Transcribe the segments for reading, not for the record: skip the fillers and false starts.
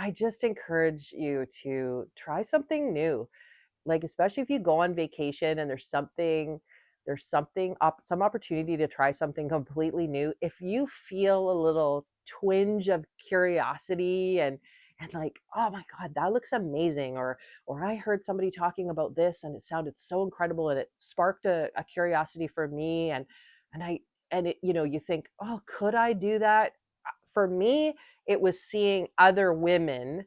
I just encourage you to try something new. Like, especially if you go on vacation and some opportunity to try something completely new. If you feel a little twinge of curiosity and like, oh my God, that looks amazing, or I heard somebody talking about this and it sounded so incredible and it sparked a curiosity for me, and I and it, you think, oh, could I do that? For me, it was seeing other women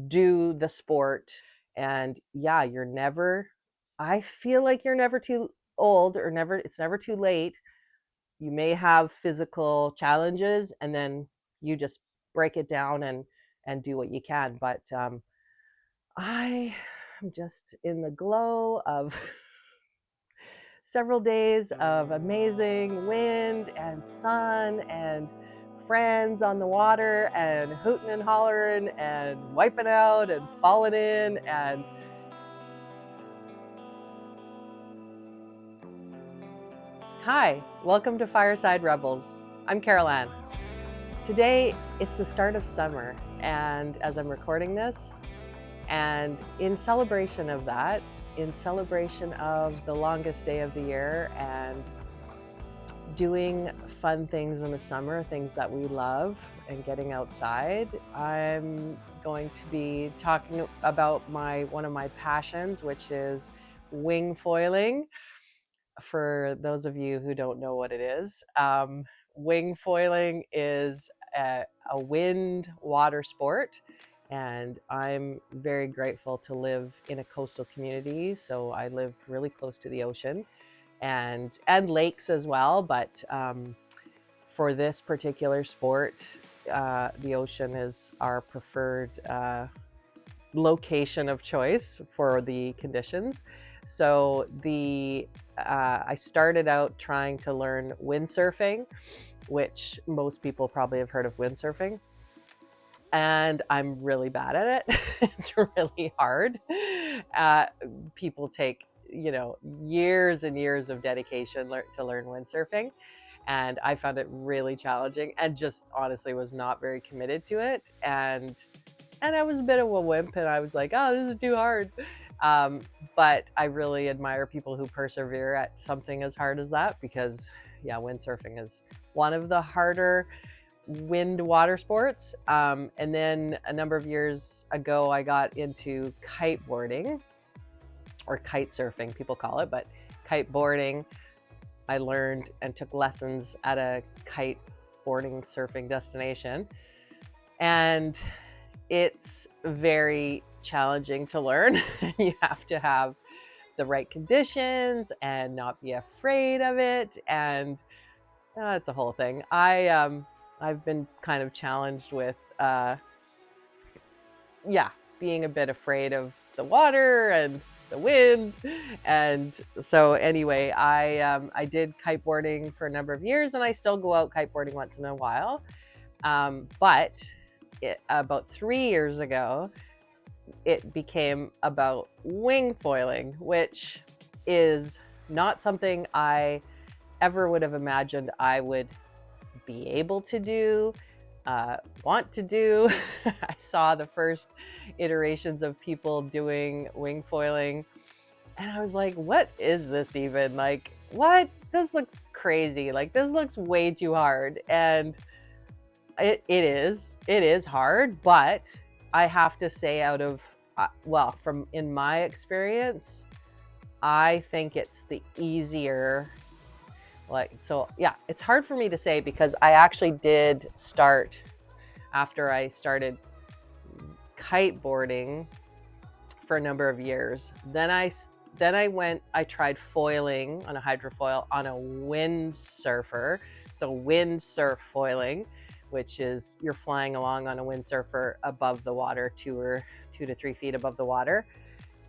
do the sport. And yeah, I feel like you're never too old, or it's never too late. You may have physical challenges, and then you just break it down and do what you can. But I am just in the glow of several days of amazing wind and sun and friends on the water and hooting and hollering and wiping out and falling in. And hi, welcome to Fireside Rebels. I'm Carol Ann. Today it's the start of summer, and as I'm recording this, and in celebration of that, in celebration of the longest day of the year and doing fun things in the summer, things that we love, and getting outside, I'm going to be talking about one of my passions, which is wingfoiling. For those of you who don't know what it is, wingfoiling is a wind water sport, and I'm very grateful to live in a coastal community. So I live really close to the ocean and lakes as well. But for this particular sport, the ocean is our preferred location of choice for the conditions. So I started out trying to learn windsurfing, which most people probably have heard of windsurfing. And I'm really bad at it. It's really hard. People take, years and years of dedication to learn windsurfing. And I found it really challenging and just honestly was not very committed to it. And I was a bit of a wimp, and I was like, oh, this is too hard. But I really admire people who persevere at something as hard as that, because yeah, windsurfing is one of the harder wind water sports. And then a number of years ago, I got into kiteboarding, or kite surfing, people call it, but kiteboarding. I learned and took lessons at a kiteboarding surfing destination. And it's very challenging to learn. You have to have the right conditions and not be afraid of it. And it's a whole thing. I've been kind of challenged with, being a bit afraid of the water and the wind. And so anyway, I did kiteboarding for a number of years, and I still go out kiteboarding once in a while. But about 3 years ago, it became about wingfoiling, which is not something I ever would have imagined I would be able to do, want to do. I saw the first iterations of people doing wingfoiling, and I was like, what is this even? Like, what? This looks crazy. Like, this looks way too hard. And it is hard, but I have to say, from in my experience, I think it's the easier. It's hard for me to say, because I actually did start after I started kiteboarding for a number of years. Then I tried foiling on a hydrofoil on a windsurfer. So windsurf foiling, which is you're flying along on a windsurfer above the water, 2 to 3 feet above the water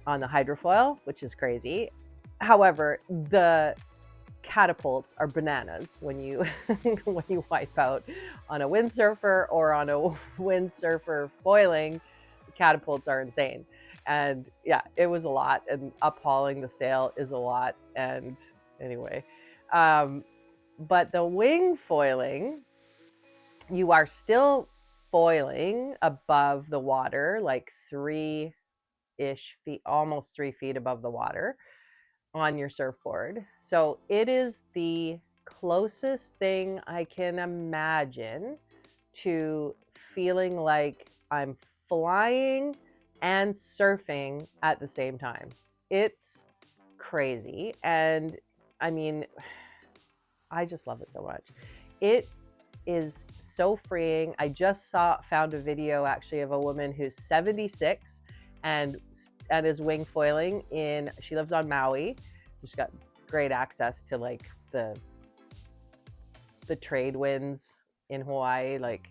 on the hydrofoil, which is crazy. However, the catapults are bananas when you when you wipe out on a windsurfer or on a windsurfer foiling. The catapults are insane. And yeah, it was a lot, and uphauling the sail is a lot. And anyway, but the wing foiling, you are still foiling above the water, like 3-ish feet, almost 3 feet above the water on your surfboard. So it is the closest thing I can imagine to feeling like I'm flying and surfing at the same time. It's crazy. And I mean, I just love it so much. It is so freeing. I just found a video actually of a woman who's 76 and is wingfoiling in, she lives on Maui. So she's got great access to like the trade winds in Hawaii. Like,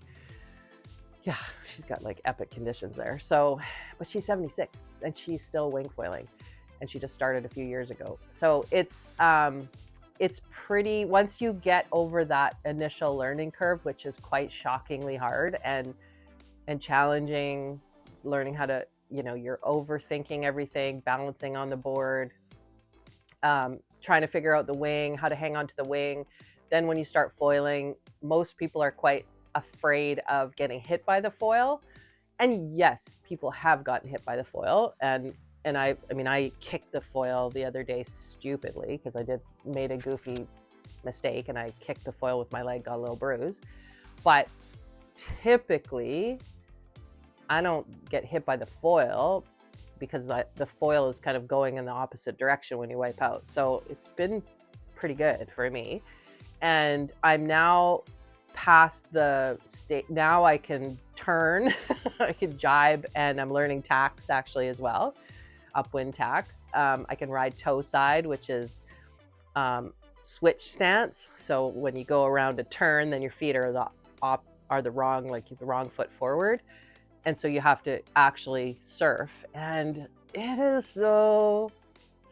yeah, she's got like epic conditions there. So, but she's 76 and she's still wingfoiling, and she just started a few years ago. So it's pretty, once you get over that initial learning curve, which is quite shockingly hard and challenging, learning how to, you know, you're overthinking everything, balancing on the board, trying to figure out the wing, how to hang on to the wing. Then when you start foiling, most people are quite afraid of getting hit by the foil. And yes, people have gotten hit by the foil. And I mean, I kicked the foil the other day stupidly because I made a goofy mistake and I kicked the foil with my leg, got a little bruise. But typically, I don't get hit by the foil because the foil is kind of going in the opposite direction when you wipe out. So it's been pretty good for me. And I'm now past the state. Now I can turn, I can jibe, and I'm learning tacks actually as well. Upwind tacks. I can ride toe side, which is switch stance. So when you go around a turn, then your feet are the wrong foot forward, and so you have to actually surf. And it is so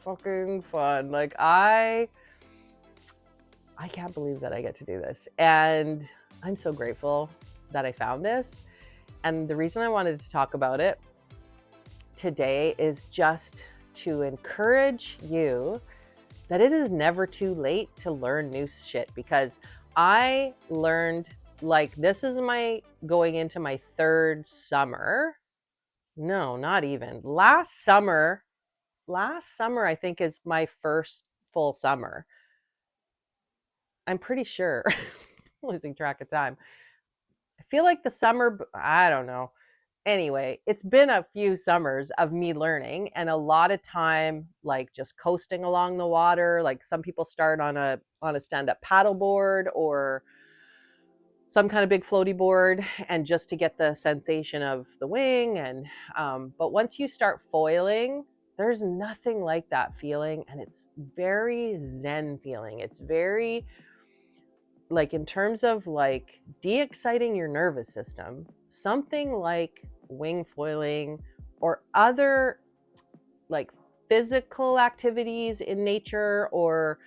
fucking fun. Like I can't believe that I get to do this, and I'm so grateful that I found this. And the reason I wanted to talk about it today is just to encourage you that it is never too late to learn new shit, because I learned, like, this is going into my 3rd summer. No, not even. Last summer I think is my first full summer. I'm pretty sure. Losing track of time. I feel like the summer, I don't know. Anyway, it's been a few summers of me learning, and a lot of time like just coasting along the water. Like some people start on a stand-up paddleboard or some kind of big floaty board, and just to get the sensation of the wing. And but once you start foiling, there's nothing like that feeling, and it's very zen feeling. It's very, like, in terms of like de-exciting your nervous system, something like wing foiling or other like physical activities in nature, or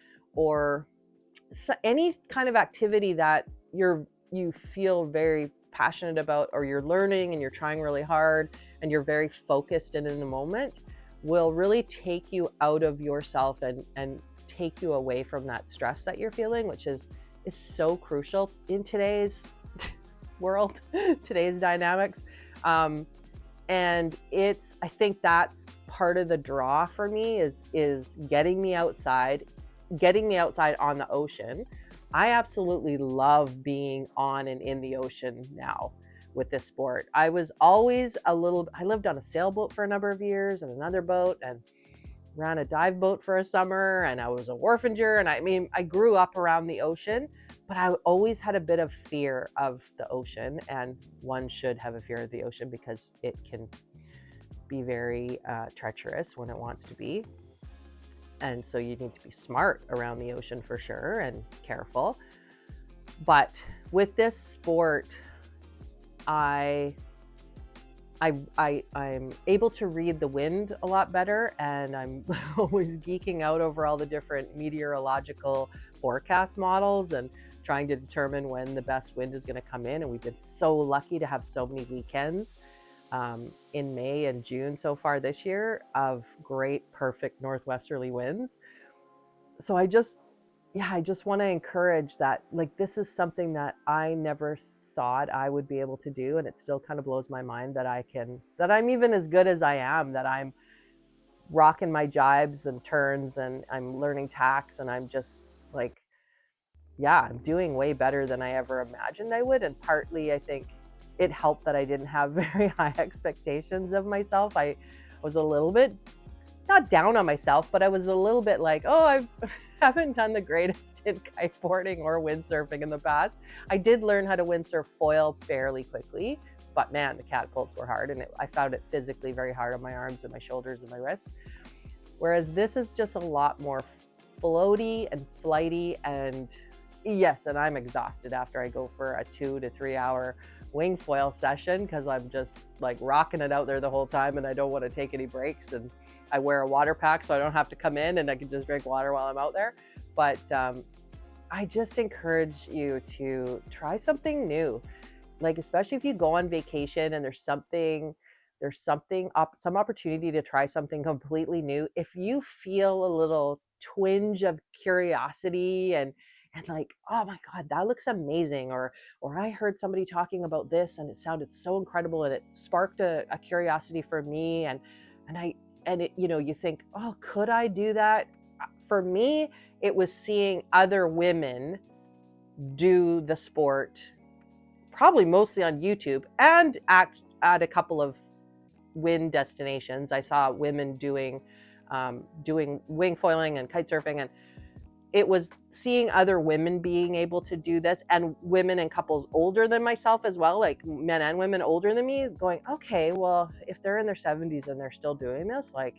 any kind of activity that you feel very passionate about, or you're learning and you're trying really hard and you're very focused and in the moment, will really take you out of yourself and take you away from that stress that you're feeling, which is so crucial in today's world, today's dynamics. And I think that's part of the draw for me is getting me outside on the ocean. I absolutely love being on and in the ocean now with this sport. I lived on a sailboat for a number of years and another boat, and ran a dive boat for a summer, and I was a wharfinger. And I mean, I grew up around the ocean, but I always had a bit of fear of the ocean, and one should have a fear of the ocean because it can be very treacherous when it wants to be. And so you need to be smart around the ocean for sure, and careful. But with this sport, I'm able to read the wind a lot better, and I'm always geeking out over all the different meteorological forecast models and trying to determine when the best wind is going to come in. And we've been so lucky to have so many weekends in May and June so far this year of great, perfect northwesterly winds. So I just want to encourage that, like, this is something that I never thought I would be able to do. And it still kind of blows my mind that I'm even as good as I am, that I'm rocking my jibes and turns and I'm learning tacks, and I'm just like, yeah, I'm doing way better than I ever imagined I would. And partly I think it helped that I didn't have very high expectations of myself. I was a little bit, not down on myself, but I was a little bit like, oh, I haven't done the greatest in kiteboarding or windsurfing in the past. I did learn how to windsurf foil fairly quickly, but man, the catapults were hard, and I found it physically very hard on my arms and my shoulders and my wrists. Whereas this is just a lot more floaty and flighty, and yes, and I'm exhausted after I go for a 2 to 3 hour wingfoil session, because I'm just like rocking it out there the whole time and I don't want to take any breaks. And I wear a water pack so I don't have to come in, and I can just drink water while I'm out there. But I just encourage you to try something new. Like, especially if you go on vacation and there's some opportunity to try something completely new. If you feel a little twinge of curiosity and like, oh my God, that looks amazing, or I heard somebody talking about this and it sounded so incredible, and it sparked a curiosity for me, and it, you know, you think, oh, could I do that? For me, it was seeing other women do the sport, probably mostly on YouTube, and at a couple of wind destinations. I saw women doing wingfoiling and kite surfing, and it was seeing other women being able to do this, and women and couples older than myself as well, like men and women older than me, going, okay, well, if they're in their 70s and they're still doing this, like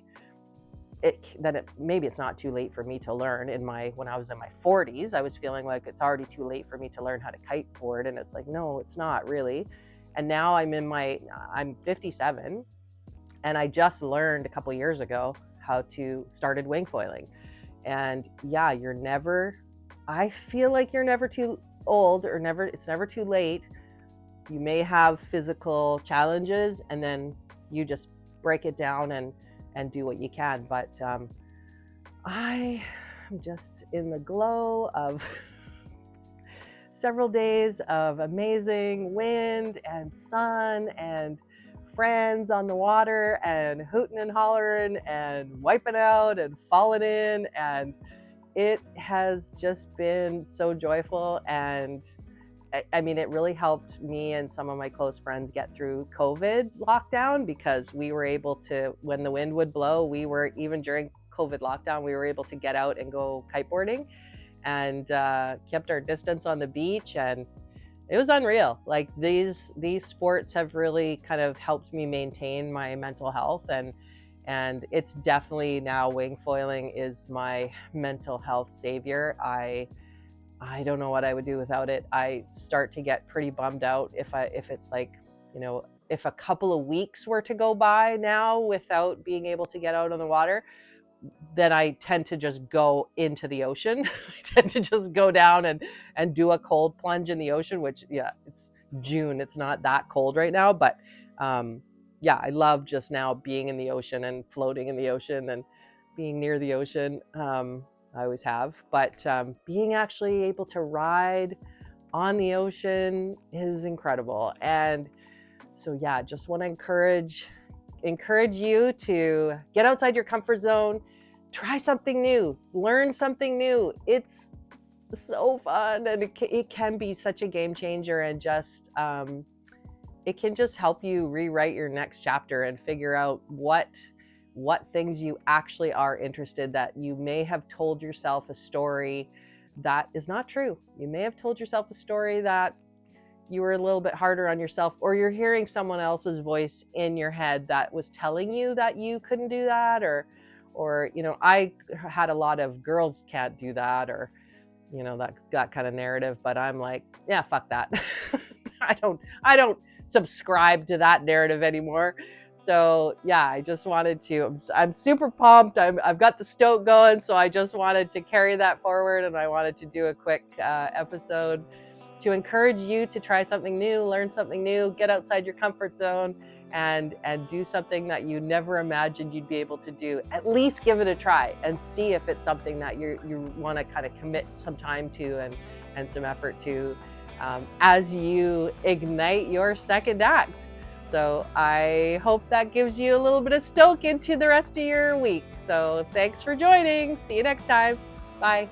maybe it's not too late for me to learn. When I was in my 40s, I was feeling like it's already too late for me to learn how to kiteboard, and it's like, no, it's not really. And now I'm 57, and I just learned a couple years ago how to started wingfoiling. And yeah, I feel like you're never too old, or it's never too late. You may have physical challenges, and then you just break it down and do what you can. But I am just in the glow of several days of amazing wind and sun and friends on the water and hooting and hollering and wiping out and falling in, and it has just been so joyful. And I mean, it really helped me and some of my close friends get through COVID lockdown, because we were able to, when the wind would blow, even during COVID lockdown, we were able to get out and go kiteboarding, and kept our distance on the beach, and it was unreal. Like, these sports have really kind of helped me maintain my mental health, and it's definitely now wingfoiling is my mental health savior. I don't know what I would do without it. I start to get pretty bummed out if it's like, you know, if a couple of weeks were to go by now without being able to get out on the water, then I tend to just go into the ocean. I tend to just go down and do a cold plunge in the ocean, which, yeah, it's June. It's not that cold right now, but yeah, I love just now being in the ocean and floating in the ocean and being near the ocean. I always have, but being actually able to ride on the ocean is incredible. And so, yeah, just want to encourage you to get outside your comfort zone, try something new, learn something new. It's so fun, and it can be such a game changer, and just it can just help you rewrite your next chapter and figure out what things you actually are interested, that you may have told yourself a story that is not true. You may have told yourself a story that you were a little bit harder on yourself, or you're hearing someone else's voice in your head that was telling you that you couldn't do that, or you know, I had a lot of girls can't do that, or, you know, that kind of narrative. But I'm like, yeah, fuck that. I don't subscribe to that narrative anymore. So yeah, I just wanted to, I'm super pumped. I've got the Stoke going, so I just wanted to carry that forward, and I wanted to do a quick episode to encourage you to try something new, learn something new, get outside your comfort zone, and do something that you never imagined you'd be able to do. At least give it a try and see if it's something that you want to kind of commit some time to and some effort to. as you ignite your second act. So I hope that gives you a little bit of stoke into the rest of your week. So thanks for joining. See you next time. Bye.